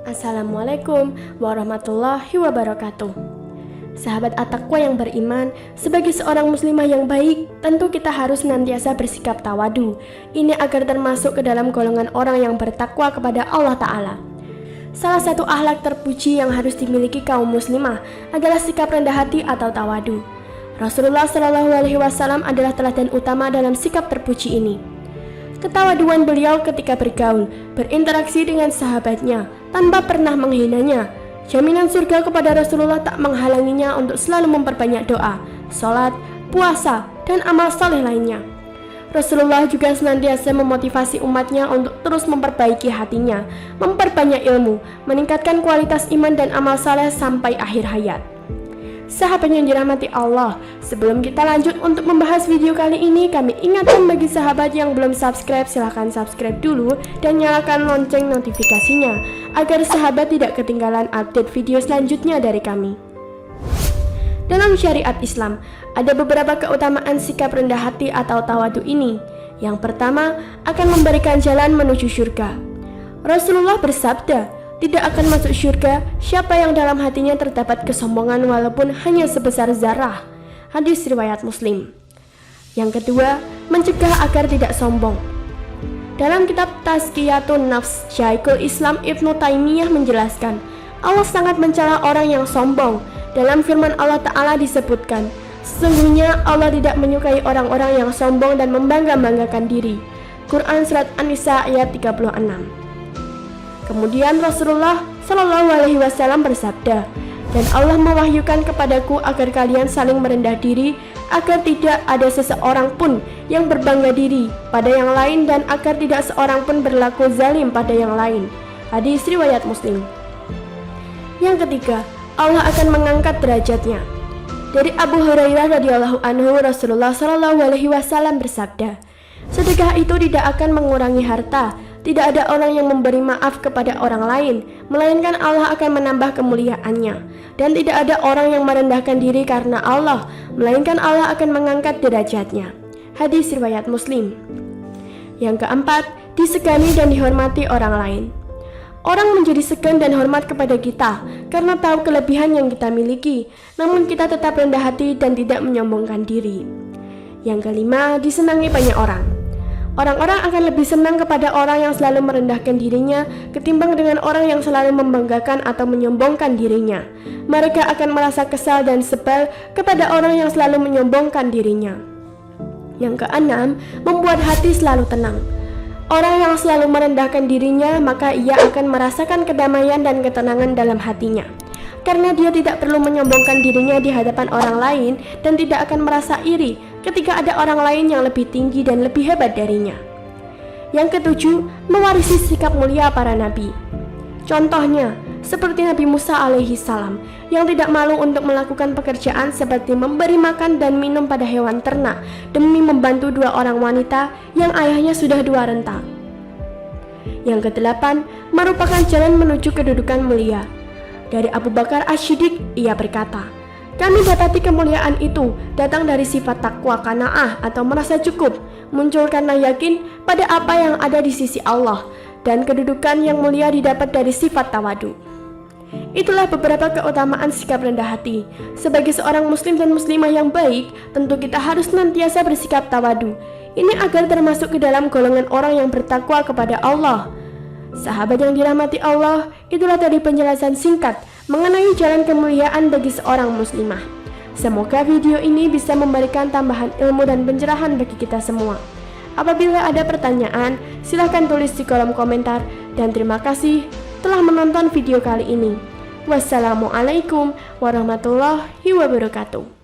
Assalamualaikum warahmatullahi wabarakatuh. Sahabat at-taqwa yang beriman, sebagai seorang muslimah yang baik, tentu kita harus senantiasa bersikap tawadu. Ini agar termasuk ke dalam golongan orang yang bertakwa kepada Allah Ta'ala. Salah satu akhlak terpuji yang harus dimiliki kaum muslimah adalah sikap rendah hati atau tawadu. Rasulullah SAW adalah teladan utama dalam sikap terpuji ini. Ketawaduan beliau ketika bergaul, berinteraksi dengan sahabatnya, tanpa pernah menghinanya. Jaminan surga kepada Rasulullah tak menghalanginya untuk selalu memperbanyak doa, sholat, puasa, dan amal saleh lainnya. Rasulullah juga senantiasa memotivasi umatnya untuk terus memperbaiki hatinya, memperbanyak ilmu, meningkatkan kualitas iman dan amal saleh sampai akhir hayat. Sahabat yang dirahmati Allah, sebelum kita lanjut untuk membahas video kali ini, kami ingatkan bagi sahabat yang belum subscribe, silahkan subscribe dulu dan nyalakan lonceng notifikasinya agar sahabat tidak ketinggalan update video selanjutnya dari kami. Dalam syariat Islam, ada beberapa keutamaan sikap rendah hati atau tawadu ini. Yang pertama, akan memberikan jalan menuju surga. Rasulullah bersabda, tidak akan masuk surga siapa yang dalam hatinya terdapat kesombongan walaupun hanya sebesar zarah. Hadis riwayat Muslim. Yang kedua, mencegah agar tidak sombong. Dalam kitab Tazkiyatun Nafs, Syekhul Islam Ibnu Taimiyah menjelaskan, Allah sangat mencela orang yang sombong. Dalam firman Allah Ta'ala disebutkan, sesungguhnya Allah tidak menyukai orang-orang yang sombong dan membangga-banggakan diri. Quran Surat An-Nisa ayat 36. Kemudian Rasulullah SAW bersabda, dan Allah mewahyukan kepadaku agar kalian saling merendah diri, agar tidak ada seseorang pun yang berbangga diri pada yang lain dan agar tidak seorang pun berlaku zalim pada yang lain. Hadis riwayat Muslim. Yang ketiga, Allah akan mengangkat derajatnya. Dari Abu Hurairah radhiyallahu anhu, Rasulullah SAW bersabda, sedekah itu tidak akan mengurangi harta. Tidak ada orang yang memberi maaf kepada orang lain, melainkan Allah akan menambah kemuliaannya. Dan tidak ada orang yang merendahkan diri karena Allah, melainkan Allah akan mengangkat derajatnya. Hadis riwayat Muslim. Yang keempat, disegani dan dihormati orang lain. Orang menjadi segan dan hormat kepada kita karena tahu kelebihan yang kita miliki, namun kita tetap rendah hati dan tidak menyombongkan diri. Yang kelima, disenangi banyak orang. Orang-orang akan lebih senang kepada orang yang selalu merendahkan dirinya ketimbang dengan orang yang selalu membanggakan atau menyombongkan dirinya. Mereka akan merasa kesal dan sebal kepada orang yang selalu menyombongkan dirinya. Yang keenam, membuat hati selalu tenang. Orang yang selalu merendahkan dirinya, maka ia akan merasakan kedamaian dan ketenangan dalam hatinya. Karena dia tidak perlu menyombongkan dirinya di hadapan orang lain dan tidak akan merasa iri ketika ada orang lain yang lebih tinggi dan lebih hebat darinya. Yang ketujuh, mewarisi sikap mulia para nabi. Contohnya, seperti Nabi Musa alaihi salam yang tidak malu untuk melakukan pekerjaan seperti memberi makan dan minum pada hewan ternak demi membantu dua orang wanita yang ayahnya sudah dua renta. Yang kedelapan, merupakan jalan menuju kedudukan mulia. Dari Abu Bakar As-Siddiq, ia berkata, kami dapati kemuliaan itu datang dari sifat takwa qanaah atau merasa cukup, muncul karena yakin pada apa yang ada di sisi Allah, dan kedudukan yang mulia didapat dari sifat tawadu. Itulah beberapa keutamaan sikap rendah hati. Sebagai seorang muslim dan muslimah yang baik, tentu kita harus senantiasa bersikap tawadu. Ini agar termasuk ke dalam golongan orang yang bertakwa kepada Allah. Sahabat yang dirahmati Allah, itulah tadi penjelasan singkat mengenai jalan kemuliaan bagi seorang muslimah. Semoga video ini bisa memberikan tambahan ilmu dan pencerahan bagi kita semua. Apabila ada pertanyaan, silahkan tulis di kolom komentar. Dan terima kasih telah menonton video kali ini. Wassalamualaikum warahmatullahi wabarakatuh.